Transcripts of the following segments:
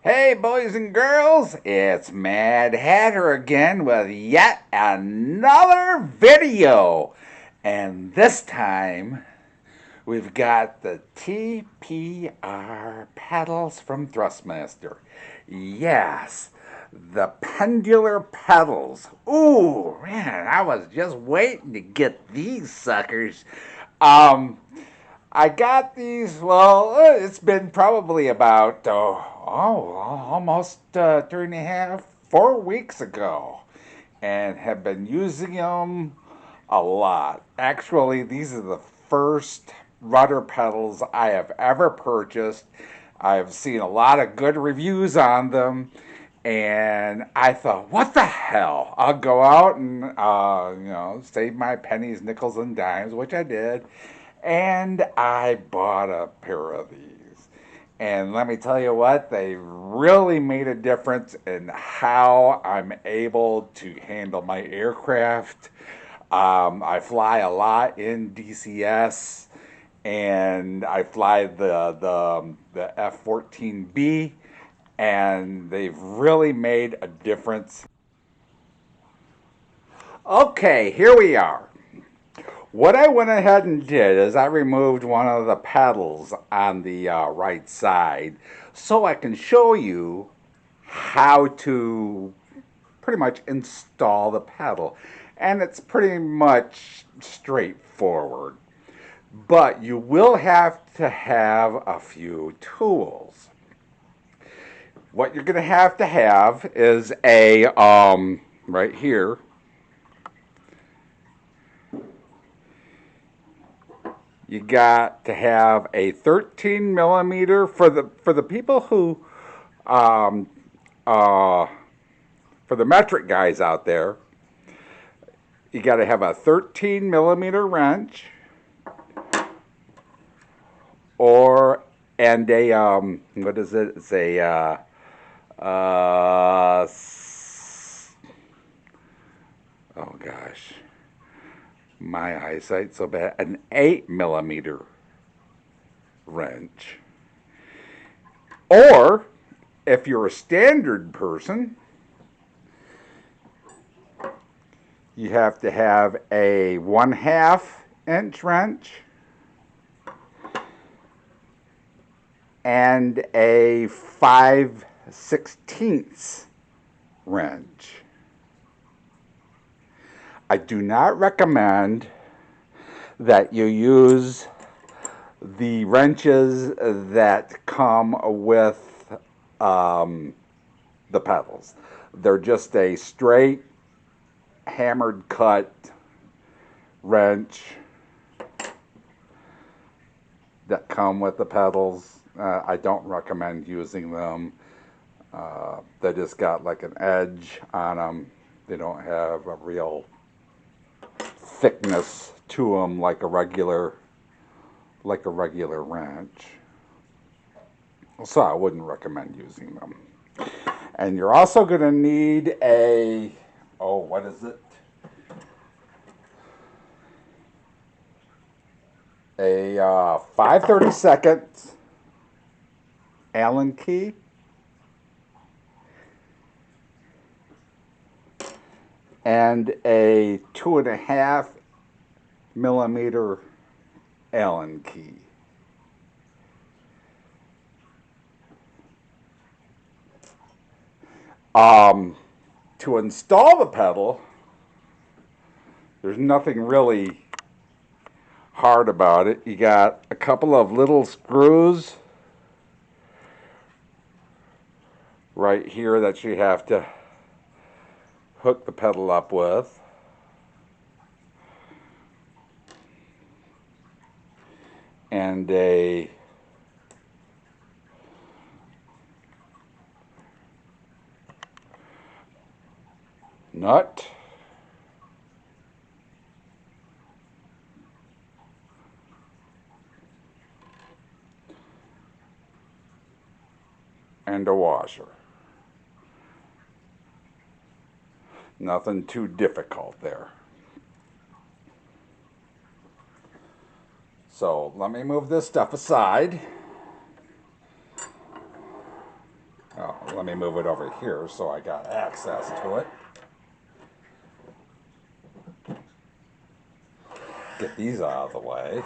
Hey, boys and girls, it's Mad Hatter again with yet another video. And this time, we've got the TPR pedals from Thrustmaster. Yes, the Pendular pedals. Ooh, man, I was just waiting to get these suckers. Um, I got these, well, it's been probably about, almost 3.5, 4 weeks ago, and have been using them a lot. Actually, these are the first rudder pedals I have ever purchased. I've seen a lot of good reviews on them, and I thought, what the hell? I'll go out and save my pennies, nickels, and dimes, which I did, and I bought a pair of these. And let me tell you what, they really made a difference in how I'm able to handle my aircraft. I fly a lot in DCS, and I fly the F-14B, and they've really made a difference. Okay, here we are. What I went ahead and did is I removed one of the pedals on the right side so I can show you how to pretty much install the pedal. And it's pretty much straightforward. But you will have to have a few tools. What you're going to have is a, right here, you got to have a 13 millimeter for the people who, um, uh, for the metric guys out there. You got to have a 13 millimeter wrench, or and a what is it? It's a uh, oh gosh, my eyesight's so bad. An 8 millimeter wrench. Or if you're a standard person, you have to have a 1/2 inch wrench and a 5/16 wrench. I do not recommend that you use the wrenches that come with the pedals. They're just a straight hammered cut wrench that come with the pedals. I don't recommend using them. They just got like an edge on them. They don't have a real thickness to them like a regular wrench. So I wouldn't recommend using them. And you're also going to need a, oh, what is it? A 5/32 Allen key. And a 2.5 millimeter Allen key. To install the pedal, there's nothing really hard about it. You got a couple of little screws right here that you have to hook the pedal up with. And a nut. And a washer. Nothing too difficult there. So let me move this stuff aside. Oh, let me move it over here so I got access to it. Get these out of the way,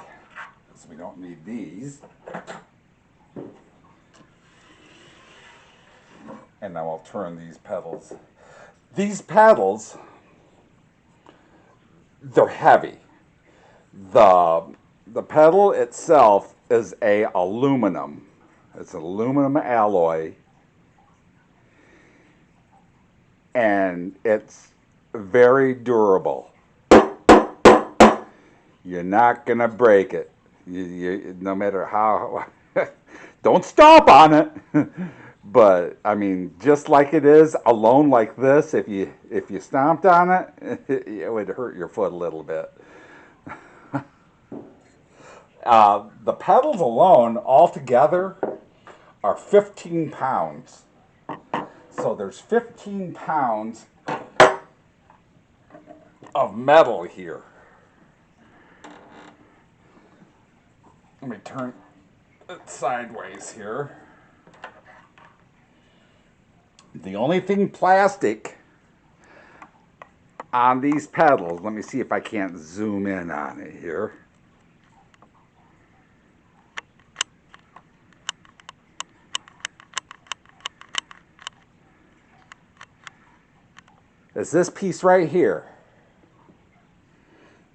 because we don't need these. And now I'll turn these pedals. These pedals, they're heavy. The pedal itself is a aluminum. It's an aluminum alloy. And it's very durable. You're not gonna break it. No matter how. Don't stomp on it. But I mean, just like it is alone like this, if you stomped on it, it would hurt your foot a little bit. The pedals alone, altogether, are 15 pounds. So there's 15 pounds of metal here. Let me turn it sideways here. The only thing plastic on these pedals, let me see if I can't zoom in on it here. Is this piece right here.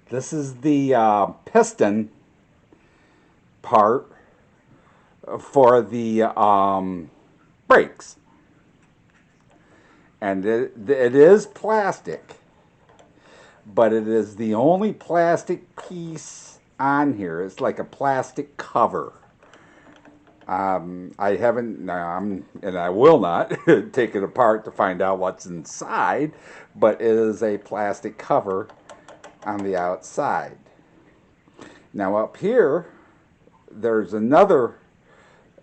This is the piston part for the brakes. And it is plastic, but it is the only plastic piece on here. It's like a plastic cover. I haven't, and I will not take it apart to find out what's inside, but it is a plastic cover on the outside. Now up here, there's another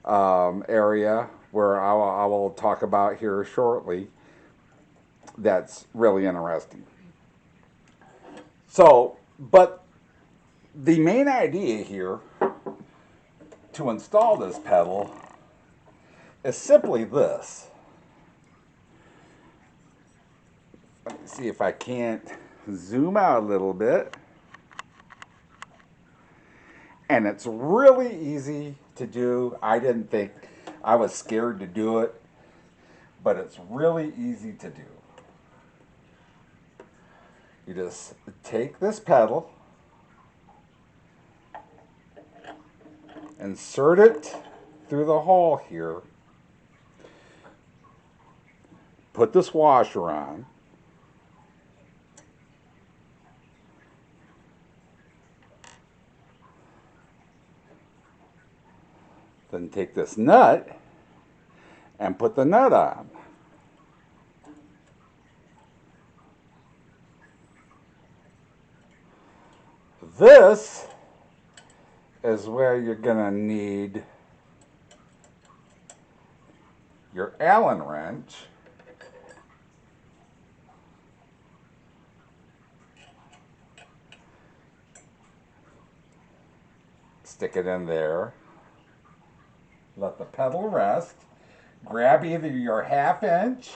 area where I will talk about here shortly that's really interesting. So, but the main idea here to install this pedal is simply this. Let me see if I can't zoom out a little bit. And it's really easy to do. I didn't think, I was scared to do it, but it's really easy to do. You just take this pedal, insert it through the hole here, put this washer on, then take this nut and put the nut on. This is where you're going to need your Allen wrench. Stick it in there. Let the pedal rest. Grab either your 1/2 inch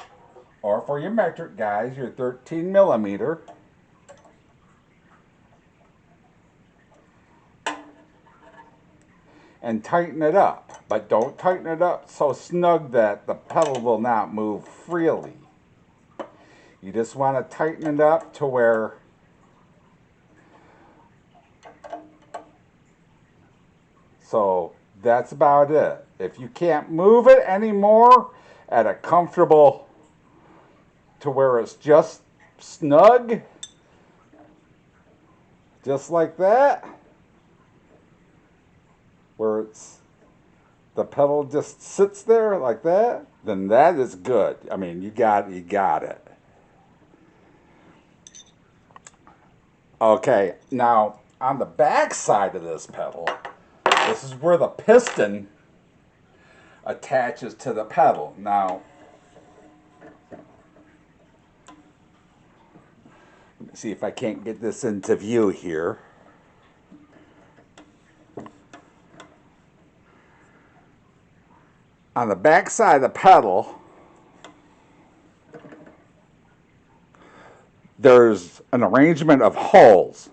or for your metric guys, your 13 millimeter. And tighten it up, but don't tighten it up so snug that the pedal will not move freely. You just want to tighten it up to where so that's about it. If you can't move it anymore at a comfortable to where it's just snug, just like that, where it's the pedal just sits there like that, then that is good. I mean, you got it. Okay, now on the back side of this pedal, this is where the piston attaches to the pedal. Now, let me see if I can't get this into view here. On the back side of the pedal, there's an arrangement of holes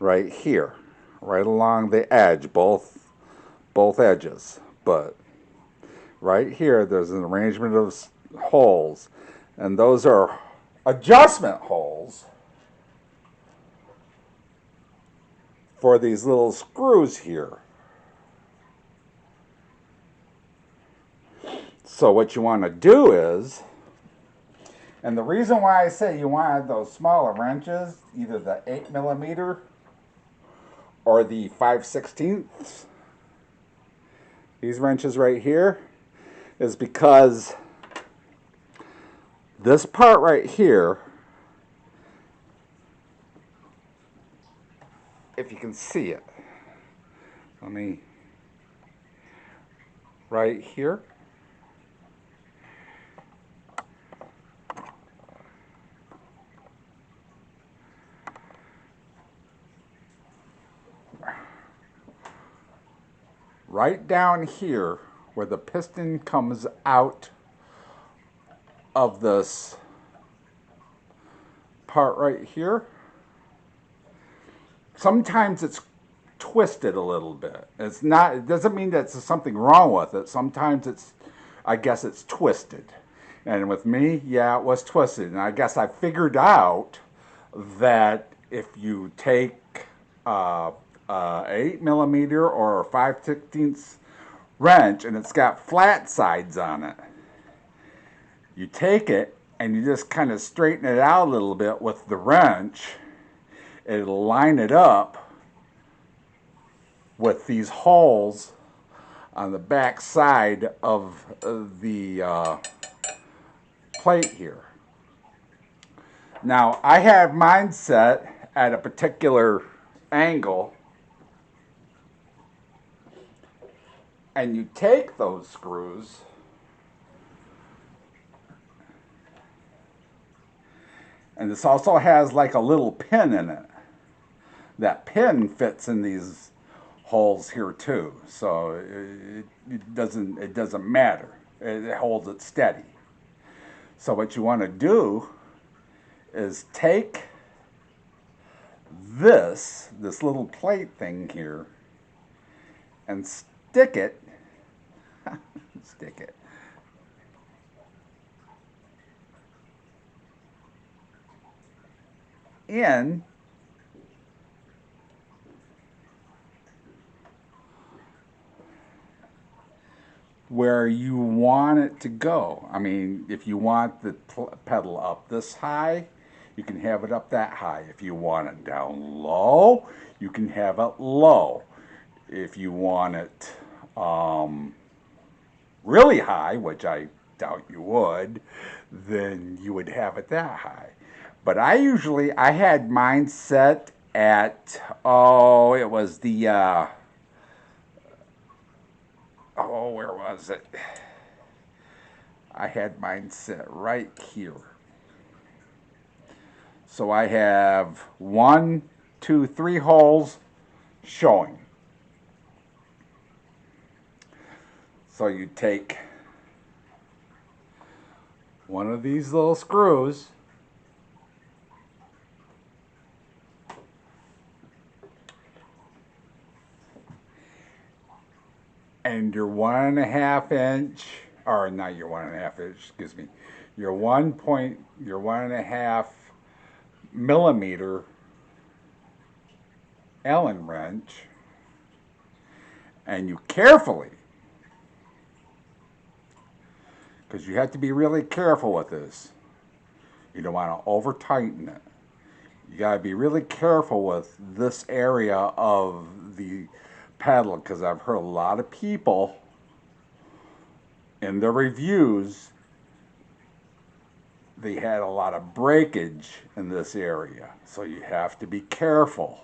right here, right along the edge, both edges. But right here, there's an arrangement of holes, and those are adjustment holes for these little screws here. So what you want to do is, and the reason why I say you want those smaller wrenches, either the 8mm or the 5/16, these wrenches right here, is because this part right here, if you can see it, let me, right here, right down here where the piston comes out of this part right here, sometimes it's twisted a little bit. It's not, it doesn't mean that there's something wrong with it. Sometimes it's, I guess it's twisted. And with me, yeah, it was twisted. And I guess I figured out that if you take 8mm or a 5/16 wrench and it's got flat sides on it, you take it and you just kind of straighten it out a little bit with the wrench. It'll line it up with these holes on the back side of the plate here. Now, I have mine set at a particular angle, and you take those screws and this also has like a little pin in it. That pin fits in these holes here too, so it doesn't matter. It holds it steady. So what you want to do is take this little plate thing here and stick it in where you want it to go. I mean, if you want the pedal up this high, you can have it up that high. If you want it down low, you can have it low. If you want it really high, which I doubt you would, then you would have it that high. But I had mine set at, it was the, where was it? I had mine set right here. So I have 1, 2, 3 holes showing. So you take one of these little screws and your 1.5 inch, or not your 1.5 inch, excuse me, your 1.5 millimeter Allen wrench, and you carefully, because you have to be really careful with this, you don't want to over tighten it. You got to be really careful with this area of the pedal, because I've heard a lot of people in their reviews, they had a lot of breakage in this area, so you have to be careful.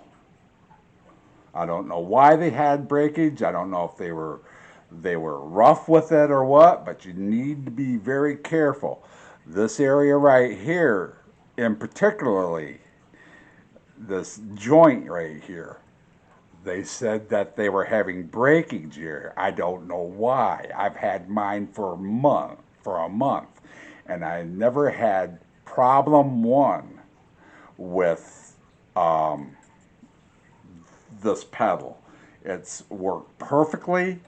I don't know why they had breakage. I don't know if they were rough with it or what, but you need to be very careful. This area right here, in particularly, this joint right here, they said that they were having breakage here. I don't know why. I've had mine for a month, and I never had problem one with this pedal. It's worked perfectly.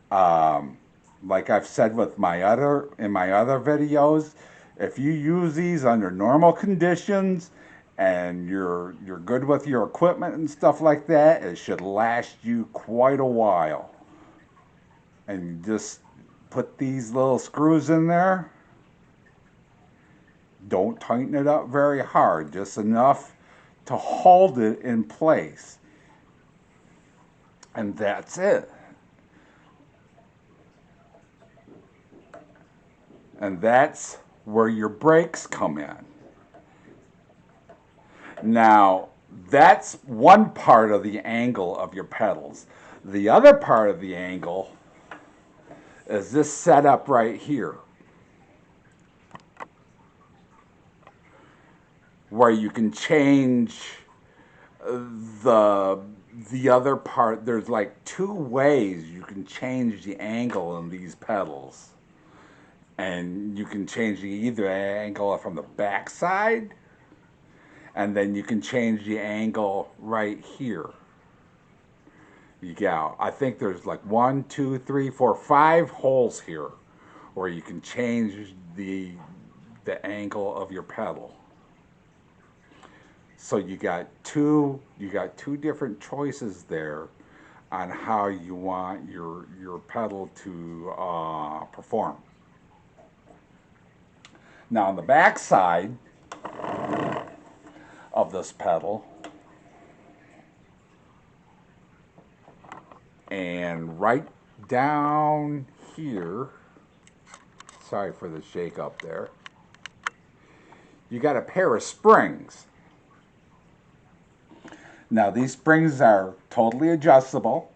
Like I've said with my other videos, if you use these under normal conditions and you're good with your equipment and stuff like that, it should last you quite a while. And you just put these little screws in there. Don't tighten it up very hard, just enough to hold it in place. And that's it. And that's where your brakes come in. Now, that's one part of the angle of your pedals. The other part of the angle is this setup right here, where you can change the other part. There's like two ways you can change the angle in these pedals. And you can change either angle from the back side, and then you can change the angle right here. You got, I think there's like 1, 2, 3, 4, 5 holes here where you can change the angle of your pedal. So you got two different choices there on how you want your pedal to perform. Now on the back side of this pedal, and right down here, sorry for the shake up there, you got a pair of springs. Now these springs are totally adjustable.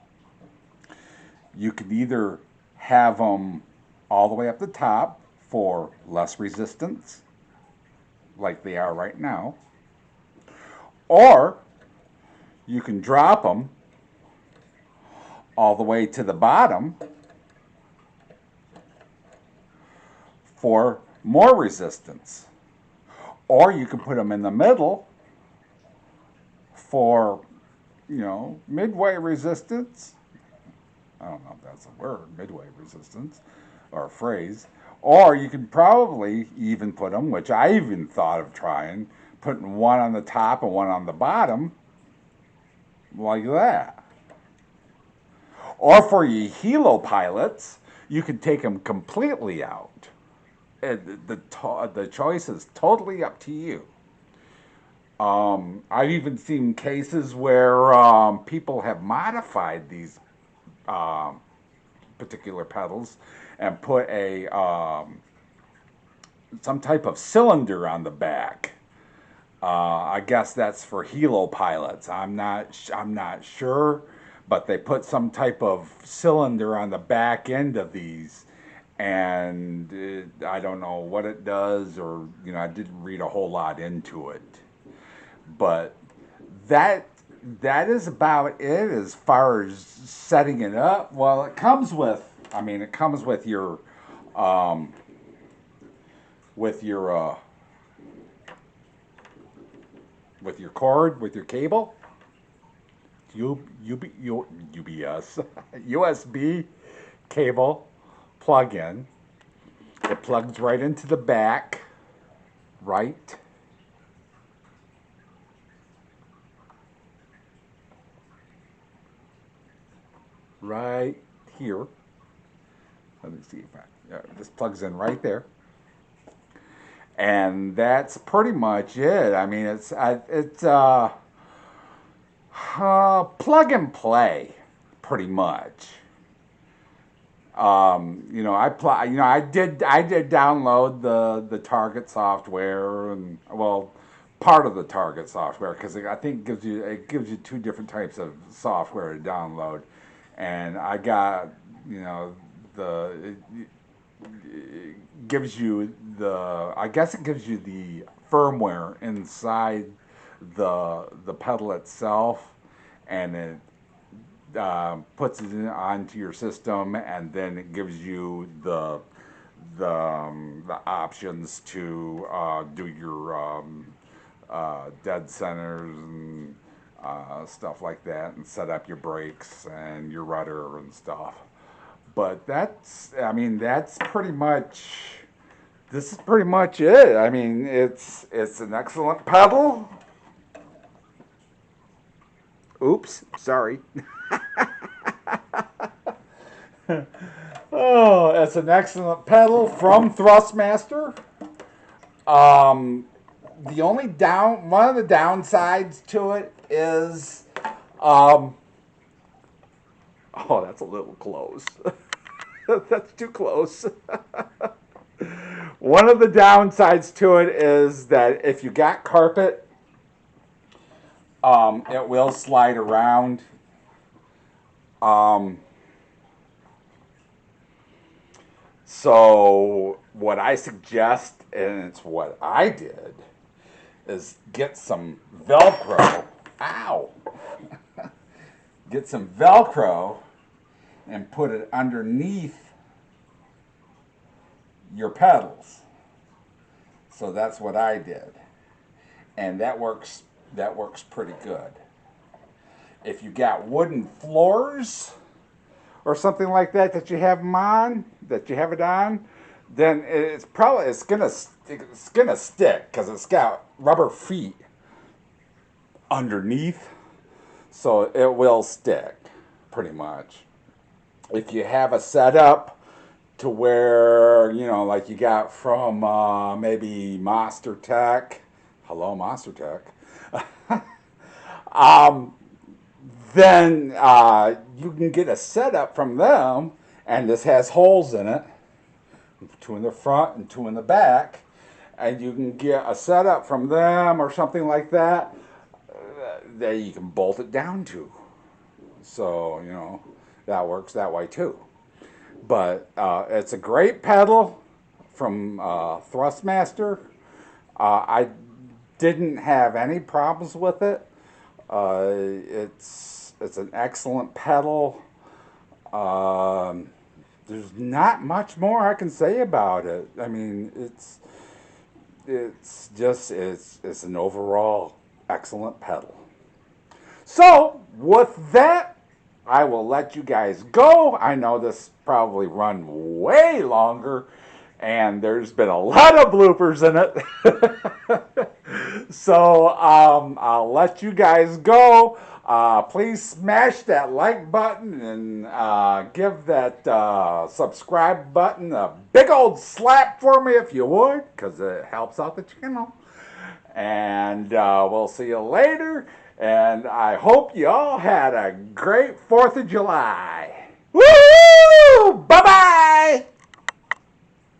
You can either have them all the way up the top for less resistance, like they are right now, or you can drop them all the way to the bottom for more resistance, or you can put them in the middle for, midway resistance. I don't know if that's a word, midway resistance, or a phrase. Or you could probably even put them, which I even thought of trying, putting one on the top and one on the bottom, like that. Or for you helo pilots, you could take them completely out. The choice is totally up to you. I've even seen cases where people have modified these particular pedals and put a some type of cylinder on the back. I guess that's for helo pilots. I'm not sure, but they put some type of cylinder on the back end of these, and I don't know what it does, or I didn't read a whole lot into it. But that is about it as far as setting it up. Well, it comes with your cord, with your cable, UBS, USB cable plug-in. It plugs right into the back, right here. Let me see if this plugs in right there, and that's pretty much it. I mean, it's plug and play, pretty much. I did download the Target software, and part of the Target software, because I think it gives you two different types of software to download, and I got it gives you the firmware inside the pedal itself, and it puts it onto your system, and then it gives you the the options to do your dead centers and stuff like that, and set up your brakes and your rudder and stuff. But that's pretty much. This is pretty much it. I mean, it's an excellent pedal. Oops, sorry. Oh, it's an excellent pedal from Thrustmaster. The only one of the downsides to it is, oh, that's a little close. That's too close. One of the downsides to it is that if you got carpet, it will slide around. So what I suggest, and it's what I did, is get some Velcro. Ow! Get some Velcro and put it underneath your pedals. So that's what I did, and that works pretty good. If you got wooden floors or something like that you have it on, then it's gonna stick because it's got rubber feet underneath, so it will stick pretty much. If you have a setup to where, like you got from maybe Monster Tech, hello Monster Tech, then you can get a setup from them, and this has holes in it, 2 in the front and 2 in the back, and you can get a setup from them or something like that that you can bolt it down to. So, that works that way too. But it's a great pedal from Thrustmaster. I didn't have any problems with it. It's an excellent pedal. There's not much more I can say about it. I mean, it's an overall excellent pedal. So with that, I will let you guys go. I know this probably run way longer, and there's been a lot of bloopers in it. So I'll let you guys go. Please smash that like button and give that subscribe button a big old slap for me if you would, because it helps out the channel. And we'll see you later. And I hope you all had a great 4th of July. Woo! Bye-bye!